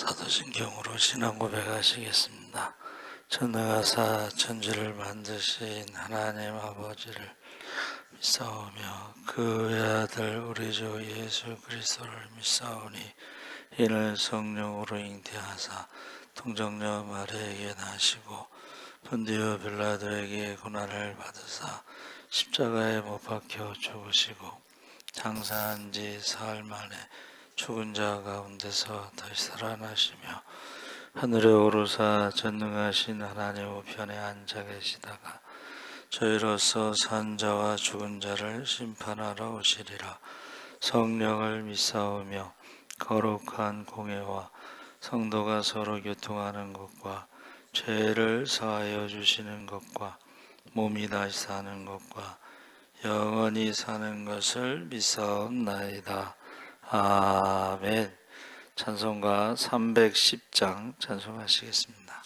사도신경으로 신앙 고백하시겠습니다. 전능하사 천지를 만드신 하나님 아버지를 믿사오며 그 외아들 우리 주 예수 그리스도를 믿사오니 이는 성령으로 잉태하사 동정녀 마리아에게 나시고 본디오 빌라도에게 고난을 받으사 십자가에 못 박혀 죽으시고 장사한 지 사흘 만에 죽은 자 가운데서 다시 살아나시며 하늘에 오르사 전능하신 하나님 우편에 앉아 계시다가 저희로서 산 자와 죽은 자를 심판하러 오시리라. 성령을 믿사오며 거룩한 공회와 성도가 서로 교통하는 것과 죄를 사하여 주시는 것과 몸이 다시 사는 것과 영원히 사는 것을 믿사옵나이다. 아멘. 찬송가 310장 찬송하시겠습니다.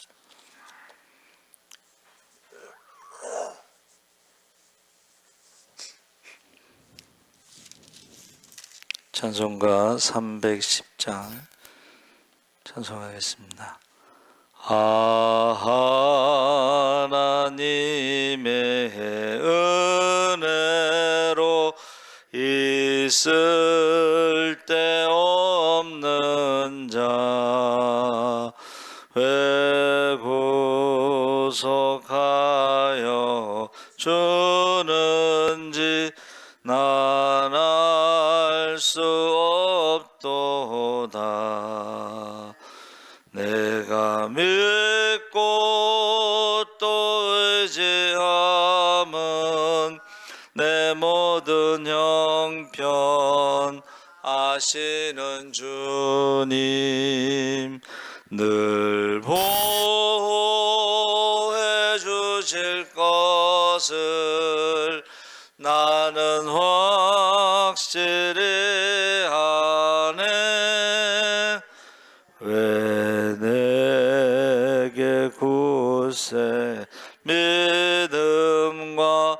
찬송가 310장 찬송하겠습니다. 하나님의 은혜로 있을 데 없는 자 왜 구속하여 주는지 난 알 수 없도다. 내가 믿고 또 의지함은 내 모든 형편 아시는 주님 늘 보호해 주실 것을 나는 확실히 아네. 왜 내게 굳세 믿음과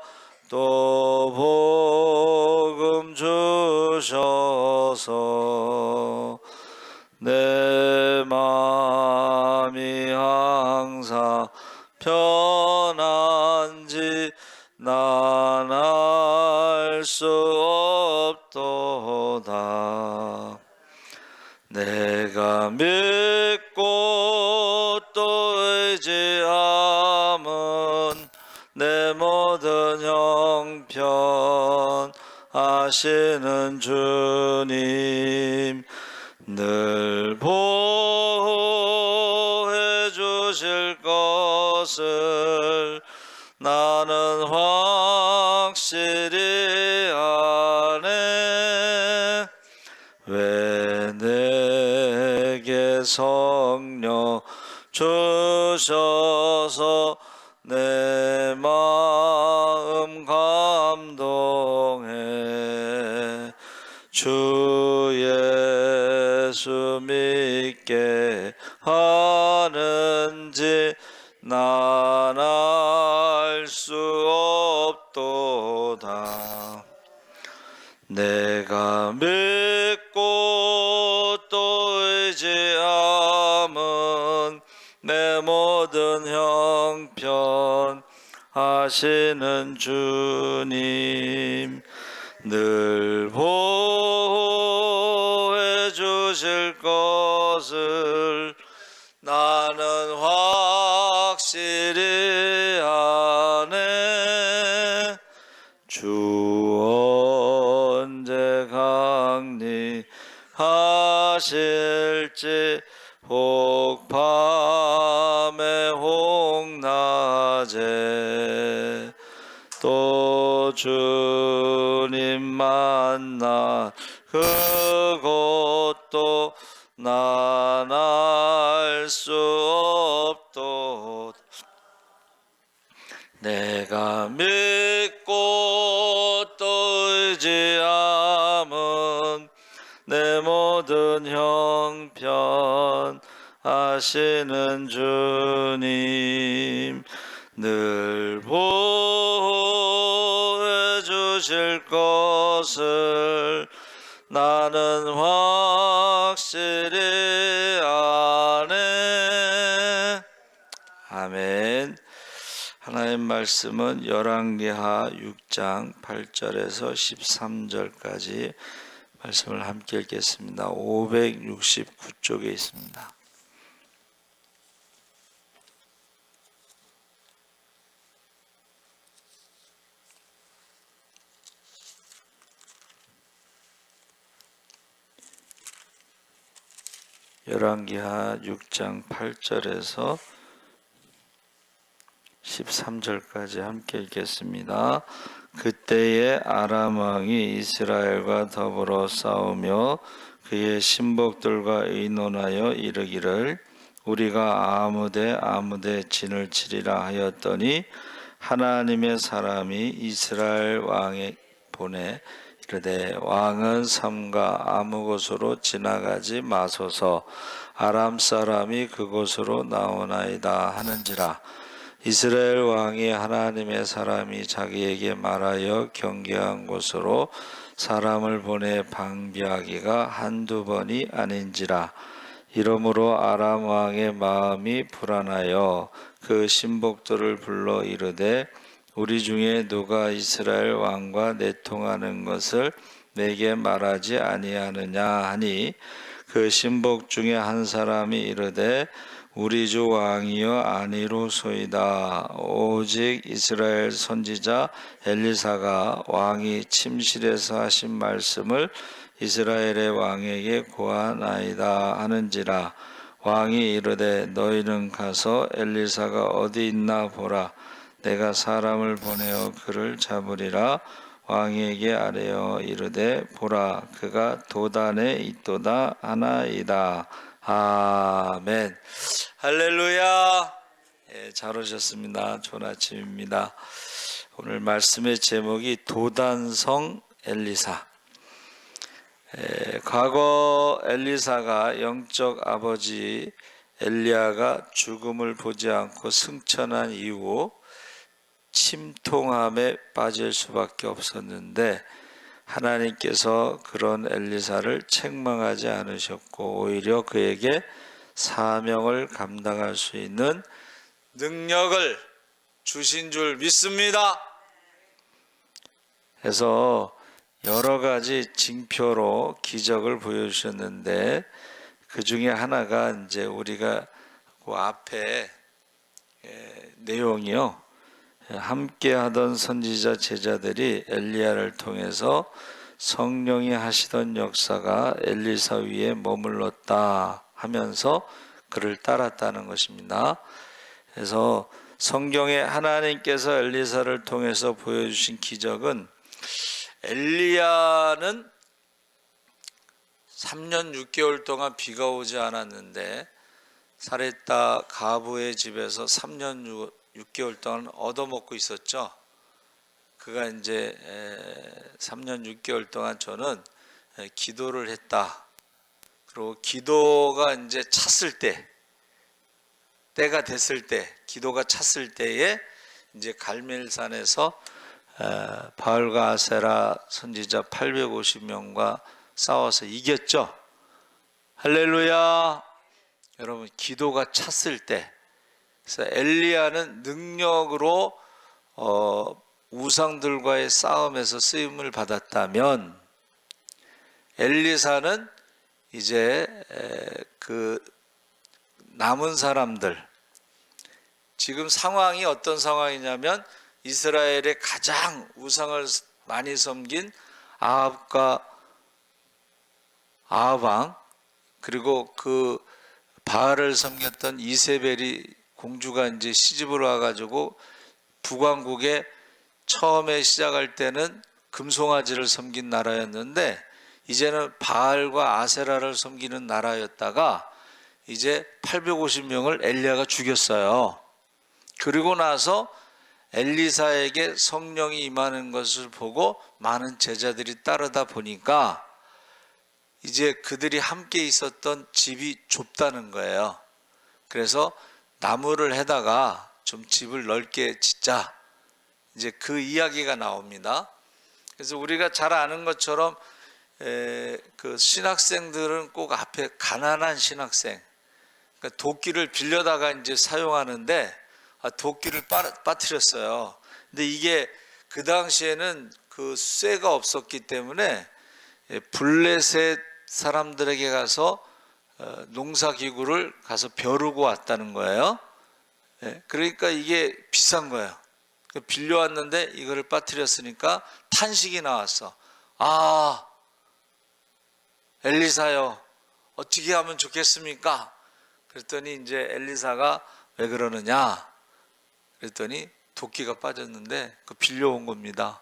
또 복음 주셔서 내 마음이 항상 편한지 난 알 수 없도다. 내가 믿고 또 의지함은 내 모든 형편 아시는 주님 늘 보호해 주실 것을 나는 확실히 아네. 왜 내게 성령 주셔서 내 마음 감동해 주 예수 믿게 하는지 난 알 수 없도다. 내가 믿고 또 의지함은 내 모든 형편 아시는 주님 늘 보호해 주실 것을 나는 확실히 아네. 주 언제 강림하실지 혹 밤에 혹 낮에 또 주님 만나 그것도 난 알 수 없도다. 내가 믿고 또 의지함은 내 모든 형편 아시는 주님 늘 보호해 주실 것을 나는 확실히 아네. 아멘. 하나님 말씀은 열왕기하 6장 8절에서 13절까지 말씀을 함께 읽겠습니다. 569쪽에 있습니다. 열왕기하 6장 8절에서 13절까지 함께 읽겠습니다. 그때에 아람 왕이 이스라엘과 더불어 싸우며 그의 신복들과 의논하여 이르기를 우리가 아무데 진을 치리라 하였더니 하나님의 사람이 이스라엘 왕에 보내 이르되 왕은 삼가 아무 곳으로 지나가지 마소서 아람 사람이 그곳으로 나오나이다 하는지라. 이스라엘 왕이 하나님의 사람이 자기에게 말하여 경계한 곳으로 사람을 보내 방비하기가 한두 번이 아닌지라. 이러므로 아람 왕의 마음이 불안하여 그 신복들을 불러 이르되 우리 중에 누가 이스라엘 왕과 내통하는 것을 내게 말하지 아니하느냐 하니 그 신복 중에 한 사람이 이르되 우리 주 왕이여 아니로소이다. 오직 이스라엘 선지자 엘리사가 왕이 침실에서 하신 말씀을 이스라엘의 왕에게 고하나이다 하는지라. 왕이 이르되 너희는 가서 엘리사가 어디 있나 보라. 내가 사람을 보내어 그를 잡으리라. 왕에게 아뢰어 이르되 보라 그가 도단에 있도다 하나이다. 아멘. 할렐루야. 잘 오셨습니다. 좋은 아침입니다. 오늘 말씀의 제목이 도단성 엘리사. 과거 엘리사가 영적 아버지 엘리야가 죽음을 보지 않고 승천한 이후 침통함에 빠질 수밖에 없었는데 하나님께서 그런 엘리사를 책망하지 않으셨고 오히려 그에게 사명을 감당할 수 있는 능력을 주신 줄 믿습니다. 그래서 여러 가지 징표로 기적을 보여주셨는데 그 중에 하나가 이제 우리가 그 앞에 내용이요. 함께 하던 선지자 제자들이 엘리야를 통해서 성령이 하시던 역사가 엘리사 위에 머물렀다 하면서 그를 따랐다는 것입니다. 그래서 성경에 하나님께서 엘리사를 통해서 보여주신 기적은 엘리야는 3년 6개월 동안 비가 오지 않았는데 사렙다 가부의 집에서 3년 6개월 동안 얻어먹고 있었죠. 그가 이제 3년 6개월 동안 저는 기도를 했다. 그리고 기도가 이제 찼을 때가 됐을 때, 기도가 찼을 때에 이제 갈멜산에서 바알과 아세라 선지자 850명과 싸워서 이겼죠. 할렐루야. 여러분 기도가 찼을 때, 그래서 엘리야는 능력으로 우상들과의 싸움에서 쓰임을 받았다면 엘리사는 이제 그 남은 사람들, 지금 상황이 어떤 상황이냐면 이스라엘의 가장 우상을 많이 섬긴 아합과 아합왕, 그리고 그 바알을 섬겼던 이세벨이 공주가 이제 시집을 와가지고 북왕국에 처음에 시작할 때는 금송아지를 섬긴 나라였는데 이제는 바알과 아세라를 섬기는 나라였다가 이제 850명을 엘리야가 죽였어요. 그리고 나서 엘리사에게 성령이 임하는 것을 보고 많은 제자들이 따르다 보니까 이제 그들이 함께 있었던 집이 좁다는 거예요. 그래서 나무를 해다가 좀 집을 넓게 짓자, 이제 그 이야기가 나옵니다. 그래서 우리가 잘 아는 것처럼 그 신학생들은 꼭 앞에 가난한 신학생, 그러니까 도끼를 빌려다가 이제 사용하는데 도끼를 빠뜨렸어요. 근데 이게 그 당시에는 그 쇠가 없었기 때문에 블레셋 사람들에게 가서 농사기구를 가서 벼르고 왔다는 거예요. 그러니까 이게 비싼 거예요. 빌려왔는데 이거를 빠뜨렸으니까 탄식이 나왔어. 아, 엘리사요, 어떻게 하면 좋겠습니까? 그랬더니 이제 엘리사가 왜 그러느냐? 그랬더니 도끼가 빠졌는데 그 빌려온 겁니다.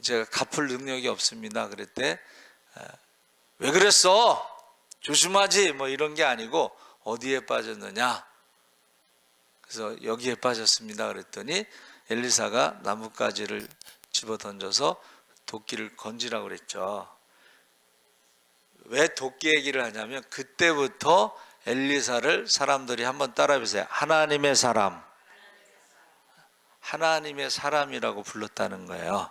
제가 갚을 능력이 없습니다. 그랬대. 왜 그랬어? 조심하지. 뭐 이런 게 아니고 어디에 빠졌느냐? 그래서 여기에 빠졌습니다. 그랬더니 엘리사가 나뭇가지를 집어 던져서 도끼를 건지라고 그랬죠. 왜 도끼 얘기를 하냐면 그때부터 엘리사를 사람들이 한번 따라해보세요. 하나님의 사람, 하나님의 사람이라고 불렀다는 거예요.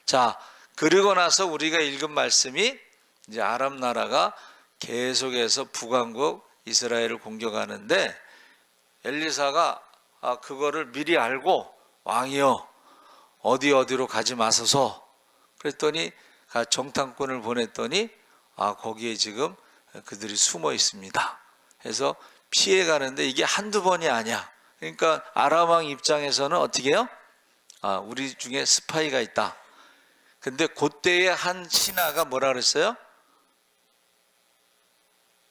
자, 그리고 나서 우리가 읽은 말씀이 이제 아람 나라가 계속해서 북왕국 이스라엘을 공격하는데 엘리사가 그거를 미리 알고 왕이여 어디로 가지 마소서 그랬더니 정탐꾼을 보냈더니 거기에 지금 그들이 숨어 있습니다. 그래서 피해 가는데 이게 한두 번이 아니야. 그러니까 아람 왕 입장에서는 어떻게 해요? 우리 중에 스파이가 있다. 근데 그때의 한 신하가 뭐라 그랬어요?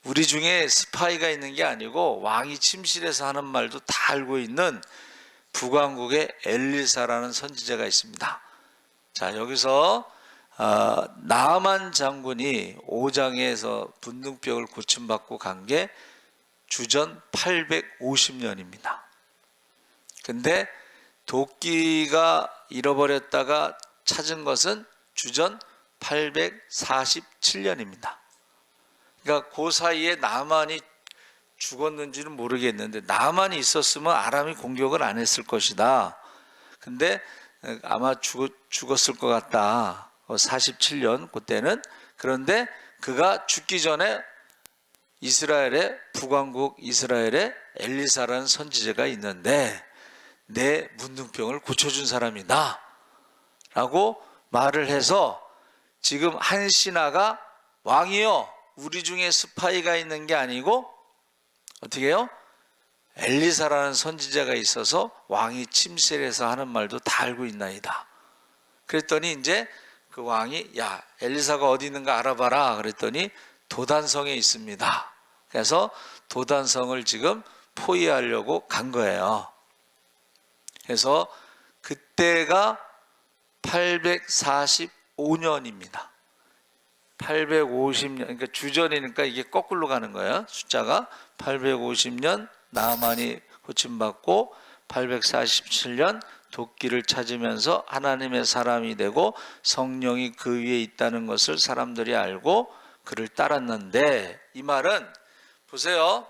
우리 중에 스파이가 있는 게 아니고 왕이 침실에서 하는 말도 다 알고 있는 북왕국의 엘리사라는 선지자가 있습니다. 자, 여기서 나아만 장군이 5장에서 분등병을 고침받고 간 게 주전 850년입니다. 근데 도끼가 잃어버렸다가 찾은 것은 주전 847년입니다. 그러니까 그 사이에 나만이 죽었는지는 모르겠는데 나만이 있었으면 아람이 공격을 안 했을 것이다. 근데 아마 죽었을 것 같다. 47년 그때는. 그런데 그가 죽기 전에 이스라엘의 북왕국 이스라엘에 엘리사라는 선지자가 있는데 내 문둥병을 고쳐준 사람이다 라고 말을 해서 지금 한 신하가 왕이여 우리 중에 스파이가 있는 게 아니고 어떻게 해요? 엘리사라는 선지자가 있어서 왕이 침실에서 하는 말도 다 알고 있나이다. 그랬더니 이제 그 왕이 야 엘리사가 어디 있는가 알아봐라 그랬더니 도단성에 있습니다. 그래서 도단성을 지금 포위하려고 간 거예요. 그래서 그때가 845년입니다. 850년, 그러니까 주전이니까 이게 거꾸로 가는 거예요. 숫자가 850년 나아만이 고침받고 847년 도끼를 찾으면서 하나님의 사람이 되고 성령이 그 위에 있다는 것을 사람들이 알고 그를 따랐는데 이 말은 보세요.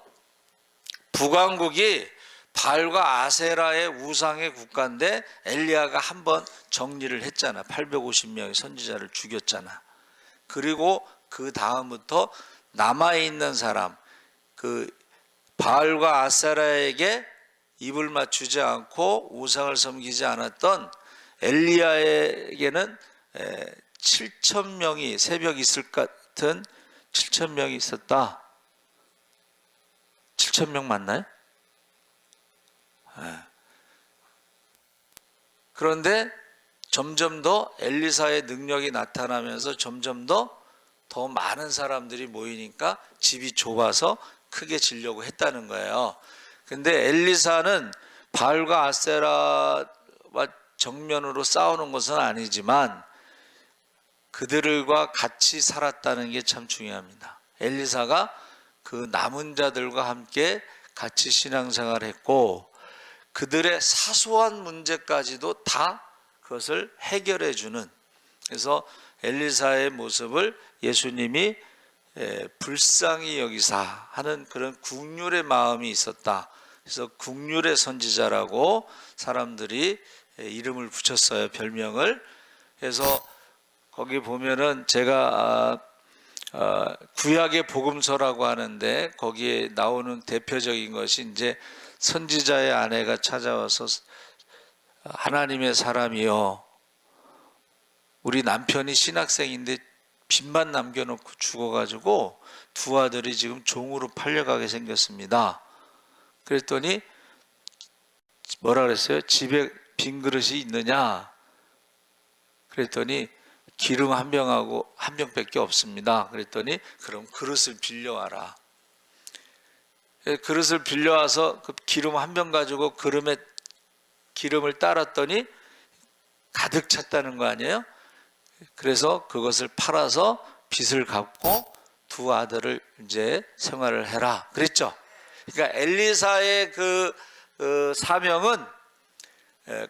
북왕국이 바알과 아세라의 우상의 국가인데 엘리야가 한번 정리를 했잖아. 850명의 선지자를 죽였잖아. 그리고 그 다음부터 남아있는 사람, 그 바알과 아세라에게 입을 맞추지 않고 우상을 섬기지 않았던 엘리야에게는 7,000명이 새벽 있을 것 같은 7,000명이 있었다. 7,000명 맞나요? 그런데 점점 더 엘리사의 능력이 나타나면서 점점 더 많은 사람들이 모이니까 집이 좁아서 크게 지려고 했다는 거예요. 근데 엘리사는 바알과 아세라와 정면으로 싸우는 것은 아니지만 그들과 같이 살았다는 게 참 중요합니다. 엘리사가 그 남은 자들과 함께 같이 신앙생활을 했고 그들의 사소한 문제까지도 다 그것을 해결해 주는, 그래서 엘리사의 모습을 예수님이 불쌍히 여기사 하는 그런 국률의 마음이 있었다. 그래서 국률의 선지자라고 사람들이 이름을 붙였어요. 별명을. 그래서 거기 보면은 제가 구약의 복음서라고 하는데 거기에 나오는 대표적인 것이 이제 선지자의 아내가 찾아와서 하나님의 사람이여, 우리 남편이 신학생인데 빚만 남겨놓고 죽어가지고 두 아들이 지금 종으로 팔려가게 생겼습니다. 그랬더니 뭐라 그랬어요? 집에 빈 그릇이 있느냐? 그랬더니 기름 한 병하고 한 병밖에 없습니다. 그랬더니 그럼 그릇을 빌려와라. 그릇을 빌려와서 그 기름 한 병 가지고 그릇에 기름을 따랐더니 가득 찼다는 거 아니에요? 그래서 그것을 팔아서 빚을 갚고 두 아들을 이제 생활을 해라 그랬죠. 그러니까 엘리사의 그 사명은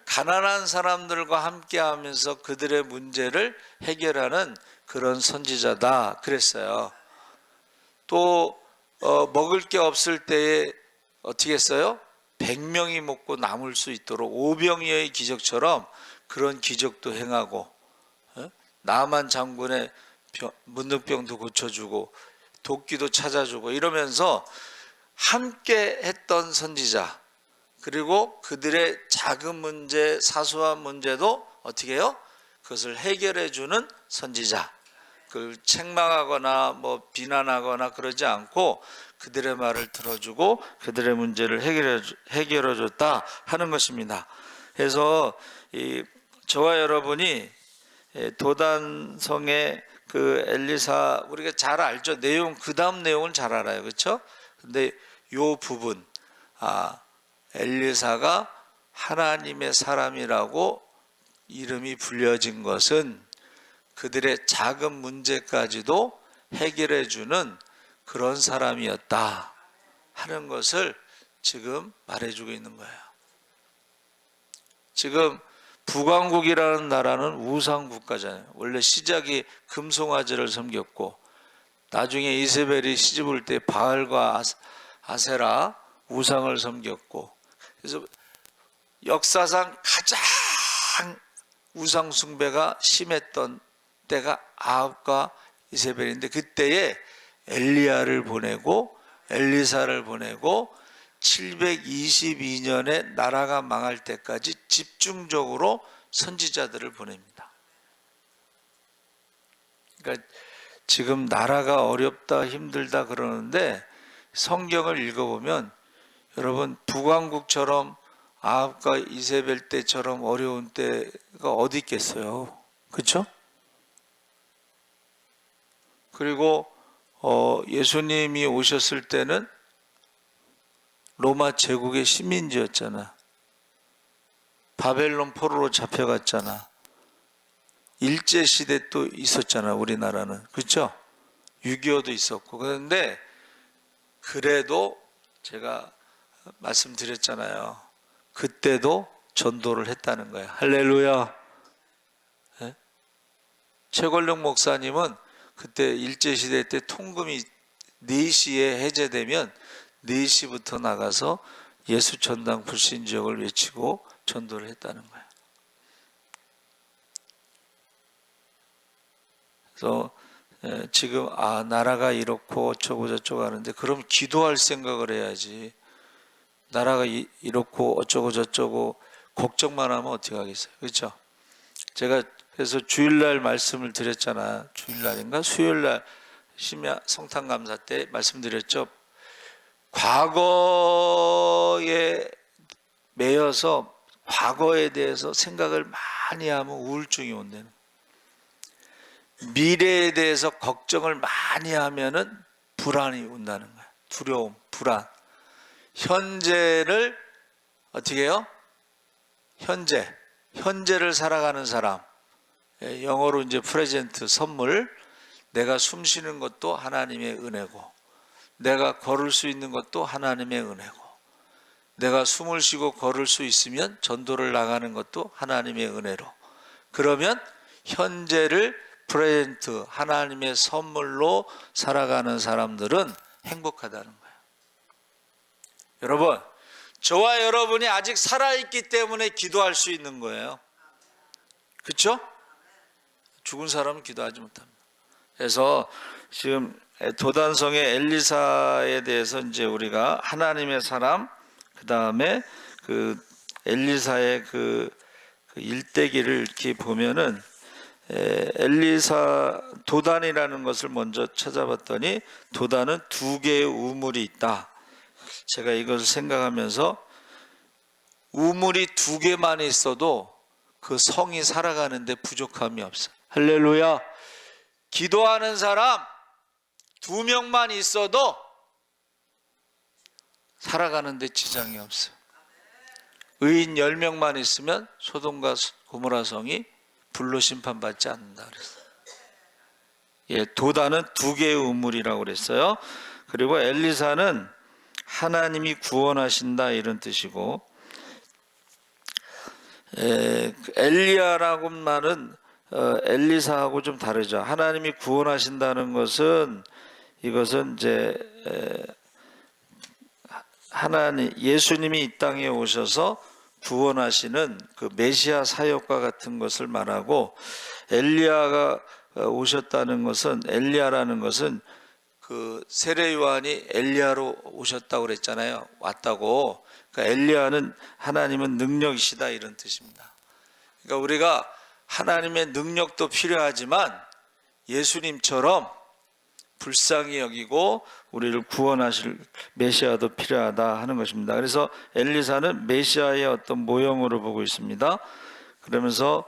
가난한 사람들과 함께하면서 그들의 문제를 해결하는 그런 선지자다 그랬어요. 또 먹을 게 없을 때에 어떻게 했어요? 100명이 먹고 남을 수 있도록 오병이어의 기적처럼 그런 기적도 행하고, 나만 장군의 문둥병도 고쳐주고 도끼도 찾아주고 이러면서 함께 했던 선지자, 그리고 그들의 작은 문제, 사소한 문제도 어떻게 해요? 그것을 해결해 주는 선지자. 그걸 책망하거나 뭐 비난하거나 그러지 않고 그들의 말을 들어주고 그들의 문제를 해결해 줬다 하는 것입니다. 그래서 저와 여러분이 도단성의 그 엘리사, 우리가 잘 알죠. 내용, 그 다음 내용은 잘 알아요. 그렇죠? 근데 요 부분, 엘리사가 하나님의 사람이라고 이름이 불려진 것은 그들의 작은 문제까지도 해결해 주는 그런 사람이었다 하는 것을 지금 말해주고 있는 거예요. 지금 북왕국이라는 나라는 우상국가잖아요. 원래 시작이 금송아지를 섬겼고 나중에 이세벨이 시집올 때 바알과 아세라 우상을 섬겼고, 그래서 역사상 가장 우상 숭배가 심했던 때가 아합과 이세벨인데, 그때에 엘리야를 보내고 엘리사를 보내고 722년에 나라가 망할 때까지 집중적으로 선지자들을 보냅니다. 그러니까 지금 나라가 어렵다 힘들다 그러는데 성경을 읽어보면 여러분, 북왕국처럼 아합과 이세벨 때처럼 어려운 때가 어디 있겠어요. 그렇죠? 그리고 예수님이 오셨을 때는 로마 제국의 식민지였잖아. 바벨론 포로로 잡혀갔잖아. 일제시대 또 있었잖아, 우리나라는. 그렇죠? 6.25도 있었고. 그런데 그래도 제가 말씀드렸잖아요. 그때도 전도를 했다는 거예요. 할렐루야. 네? 최권룡 목사님은 그때 일제시대 때 통금이 4시에 해제되면 4시부터 나가서 예수전당 불신지역을 외치고 전도를 했다는 거예요. 그래서 지금 나라가 이렇고 어쩌고 저쩌고 하는데, 그럼 기도할 생각을 해야지. 나라가 이렇고 어쩌고 저쩌고 걱정만 하면 어떻게 하겠어요. 그렇죠? 제가 그래서 주일날 말씀을 드렸잖아. 주일날인가 수요일날 심야 성탄감사 때 말씀드렸죠. 과거에 매여서 과거에 대해서 생각을 많이 하면 우울증이 온다는, 미래에 대해서 걱정을 많이 하면은 불안이 온다는 거야. 두려움, 불안. 현재를 어떻게 해요? 현재를 살아가는 사람. 영어로 이제 프레젠트, 선물. 내가 숨 쉬는 것도 하나님의 은혜고, 내가 걸을 수 있는 것도 하나님의 은혜고, 내가 숨을 쉬고 걸을 수 있으면 전도를 나가는 것도 하나님의 은혜로. 그러면 현재를 프레젠트, 하나님의 선물로 살아가는 사람들은 행복하다는 거예요. 여러분, 저와 여러분이 아직 살아있기 때문에 기도할 수 있는 거예요. 그렇죠? 죽은 사람은 기도하지 못합니다. 그래서 지금 도단성의 엘리사에 대해서 이제 우리가 하나님의 사람, 그 다음에 그 엘리사의 그 일대기를 이렇게 보면은 엘리사 도단이라는 것을 먼저 찾아봤더니 도단은 두 개의 우물이 있다. 제가 이것을 생각하면서 우물이 두 개만 있어도 그 성이 살아가는데 부족함이 없어요. 할렐루야. 기도하는 사람 2명만 있어도 살아가는데 지장이 없어요. 의인 10명만 있으면 소돔과 고모라 성이 불로 심판받지 않는다 그랬어요. 예, 도단은 두 개의 우물이라고 그랬어요. 그리고 엘리사는 하나님이 구원하신다 이런 뜻이고, 엘리야라고 말은 엘리사하고 좀 다르죠. 하나님이 구원하신다는 것은 이것은 이제 하나님 예수님이 이 땅에 오셔서 구원하시는 그 메시아 사역과 같은 것을 말하고, 엘리야가 오셨다는 것은, 엘리야라는 것은 그 세례 요한이 엘리야로 오셨다고 그랬잖아요. 왔다고. 그러니까 엘리야는 하나님은 능력이시다 이런 뜻입니다. 그러니까 우리가 하나님의 능력도 필요하지만 예수님처럼 불쌍히 여기고 우리를 구원하실 메시아도 필요하다 하는 것입니다. 그래서 엘리사는 메시아의 어떤 모형으로 보고 있습니다. 그러면서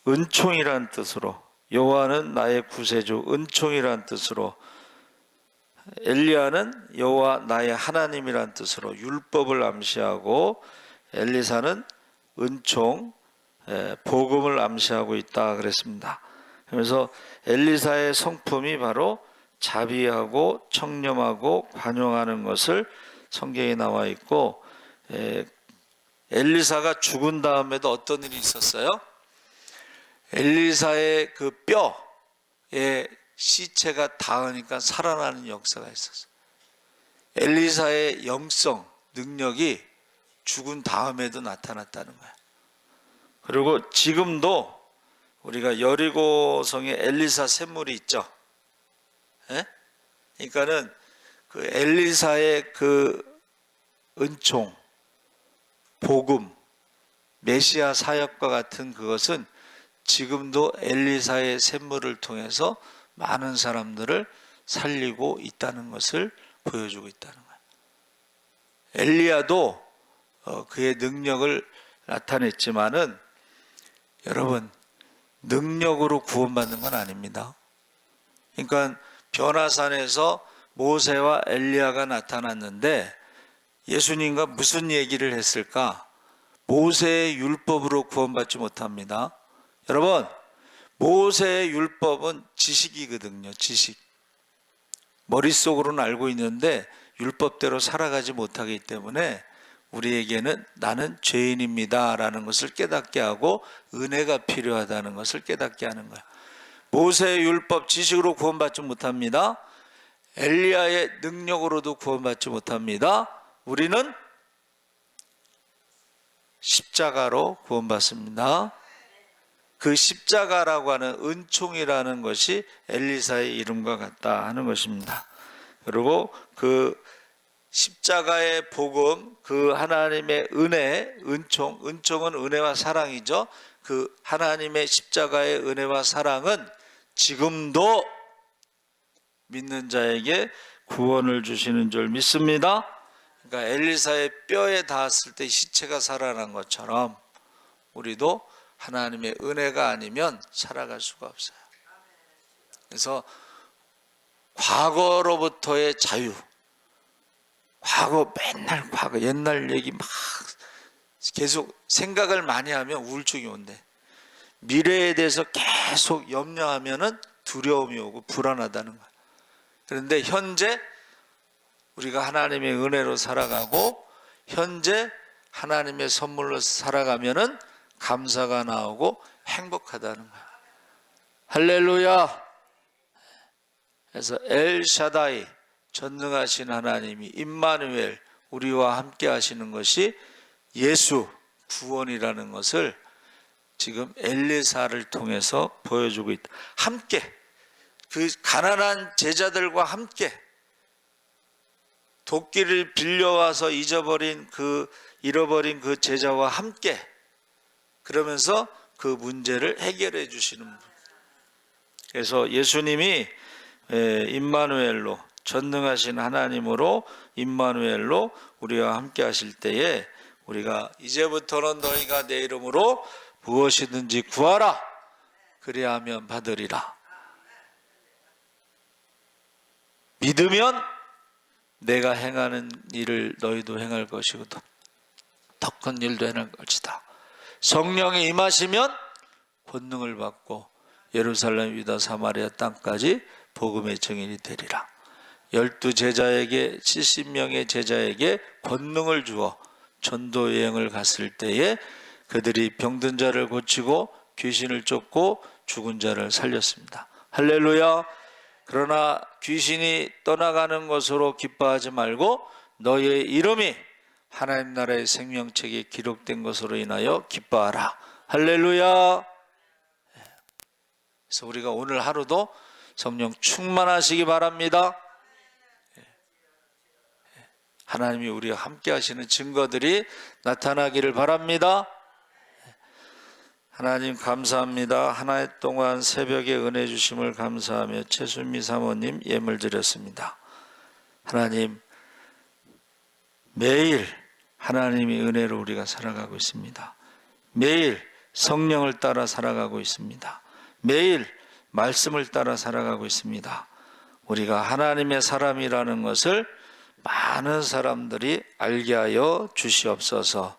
은총이란 뜻으로, 여호와는 나의 구세주, 은총이란 뜻으로, 엘리야는 여호와 나의 하나님이란 뜻으로 율법을 암시하고, 엘리사는 은총, 복음을 암시하고 있다 그랬습니다. 그래서 엘리사의 성품이 바로 자비하고 청렴하고 관용하는 것을 성경에 나와 있고, 엘리사가 죽은 다음에도 어떤 일이 있었어요? 엘리사의 그 뼈에 시체가 닿으니까 살아나는 역사가 있었어요. 엘리사의 영성, 능력이 죽은 다음에도 나타났다는 거예요. 그리고 지금도 우리가 여리고성에 엘리사 샘물이 있죠. 그러니까는 그 엘리사의 그 은총, 복음, 메시아 사역과 같은 그것은 지금도 엘리사의 샘물을 통해서 많은 사람들을 살리고 있다는 것을 보여주고 있다는 거예요. 엘리야도 그의 능력을 나타냈지만은, 여러분, 능력으로 구원받는 건 아닙니다. 그러니까 변화산에서 모세와 엘리야가 나타났는데 예수님과 무슨 얘기를 했을까? 모세의 율법으로 구원받지 못합니다. 여러분, 모세의 율법은 지식이거든요. 지식. 머릿속으로는 알고 있는데 율법대로 살아가지 못하기 때문에 우리에게는 나는 죄인입니다 라는 것을 깨닫게 하고 은혜가 필요하다는 것을 깨닫게 하는 거예요. 모세의 율법 지식으로 구원받지 못합니다. 엘리야의 능력으로도 구원받지 못합니다. 우리는 십자가로 구원받습니다. 그 십자가라고 하는 은총이라는 것이 엘리사의 이름과 같다 하는 것입니다. 그리고 그 십자가의 복음, 그 하나님의 은혜, 은총은 은혜와 사랑이죠. 그 하나님의 십자가의 은혜와 사랑은 지금도 믿는 자에게 구원을 주시는 줄 믿습니다. 그러니까 엘리사의 뼈에 닿았을 때 시체가 살아난 것처럼 우리도 하나님의 은혜가 아니면 살아갈 수가 없어요. 그래서 과거로부터의 자유, 맨날 과거, 옛날 얘기 막 계속 생각을 많이 하면 우울증이 온대. 미래에 대해서 계속 염려하면은 두려움이 오고 불안하다는 거야. 그런데 현재 우리가 하나님의 은혜로 살아가고 현재 하나님의 선물로 살아가면은 감사가 나오고 행복하다는 거야. 할렐루야. 그래서 엘샤다이, 전능하신 하나님이, 임마누엘, 우리와 함께 하시는 것이 예수 구원이라는 것을 지금 엘리사를 통해서 보여주고 있다. 함께 그 가난한 제자들과 함께 도끼를 빌려와서 잃어버린 그 제자와 함께 그러면서 그 문제를 해결해 주시는 분. 그래서 예수님이 임마누엘로 전능하신 하나님으로 임마누엘로 우리와 함께 하실 때에 우리가 이제부터는 너희가 내 이름으로 무엇이든지 구하라 그리하면 받으리라. 믿으면 내가 행하는 일을 너희도 행할 것이고 더 큰 일도 행할 것이다. 성령이 임하시면 권능을 받고 예루살렘 유다 사마리아 땅까지 복음의 증인이 되리라. 12제자에게 70명의 제자에게 권능을 주어 전도 여행을 갔을 때에 그들이 병든 자를 고치고 귀신을 쫓고 죽은 자를 살렸습니다. 할렐루야. 그러나 귀신이 떠나가는 것으로 기뻐하지 말고 너희의 이름이 하나님 나라의 생명책에 기록된 것으로 인하여 기뻐하라. 할렐루야. 그래서 우리가 오늘 하루도 성령 충만하시기 바랍니다. 하나님이 우리와 함께 하시는 증거들이 나타나기를 바랍니다. 하나님 감사합니다. 한 해 동안 새벽에 은혜 주심을 감사하며 최순미 사모님 예물 드렸습니다. 하나님 매일 하나님의 은혜로 우리가 살아가고 있습니다. 매일 성령을 따라 살아가고 있습니다. 매일 말씀을 따라 살아가고 있습니다. 우리가 하나님의 사람이라는 것을 많은 사람들이 알게 하여 주시옵소서.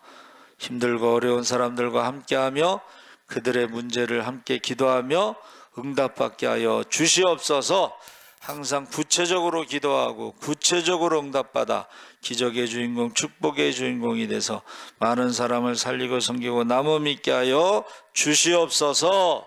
힘들고 어려운 사람들과 함께하며 그들의 문제를 함께 기도하며 응답받게 하여 주시옵소서. 항상 구체적으로 기도하고 구체적으로 응답받아 기적의 주인공, 축복의 주인공이 돼서 많은 사람을 살리고 섬기고 나무 믿게 하여 주시옵소서.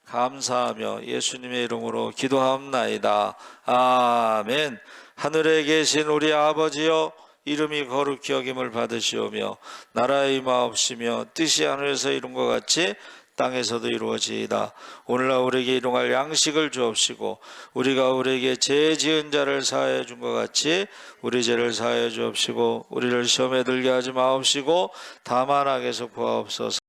감사하며 예수님의 이름으로 기도하옵나이다. 아멘. 하늘에 계신 우리 아버지여, 이름이 거룩히 여김을 받으시오며 나라의 임하옵시며 뜻이 하늘에서 이룬 것 같이 땅에서도 이루어지이다. 오늘날 우리에게 일용할 양식을 주옵시고 우리가 우리에게 죄 지은 자를 사하여 준 것 같이 우리 죄를 사하여 주옵시고 우리를 시험에 들게 하지 마옵시고 다만 악에서 구하옵소서.